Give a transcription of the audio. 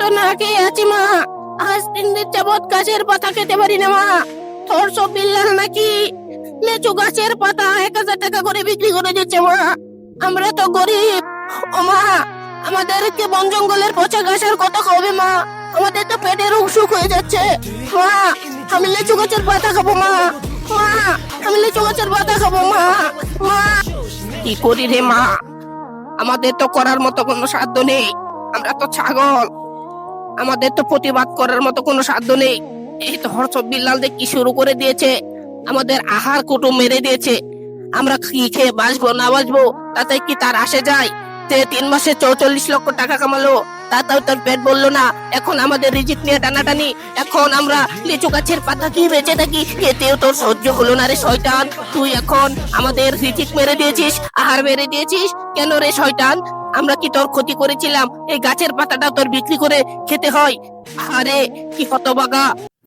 তো না খেয়ে আছি মা। আজ 3 দিন যাবৎ গাছের পাতা খেতে পারি না মা। তোর সব বিল্লাল নাকি লিচু গাছের পাতা 1000 টাকা করে বিক্রি করে দিচ্ছে মা। আমরা তো গরিব। ও মা, আমাদেরকে বন জঙ্গলের পচা ঘাস আর কত খাবে মা? আমাদের তো পেটের অসুখ হয়ে যাচ্ছে মা। আমি লিচু গাছের পাতা খাবো মা। মা, আমি লিচু গাছের পাতা খাবো মা। মা, কি করি রে মা? আমাদের তো করার মতো কোনো সাধ্য নেই। আমরা তো ছাগল, আমাদের তো প্রতিবাদ করার মতো কোনো সাধ্য নেই। এই তো হর্ষব বিল্লাল কি শুরু করে দিয়েছে, আমাদের আহার কুটুম মেরে দিয়েছে। আমরা কি খেয়ে বাঁচবো না বাঁচবো তাতে কি তার আসে যায়? 3 মাসে 44 লক্ষ টাকা কামালো, তাতেও তার পেট বললো না। এখন আমাদের রিজিক নিয়ে টানাটানি। এখন আমরা লিচু গাছের পাতা কি বেঁচে থাকি, এতেও তোর সহ্য হলো না রে শয়তান। তুই এখন আমাদের রিজিক মেরে দিয়েছিস, আহার মেরে দিয়েছিস। কেন রে শয়তান? আমরা কি তোর ক্ষতি করেছিলাম? এই গাছের পাতাটা তোর বিক্রি করে খেতে হয়? আরে কি হতভাগা!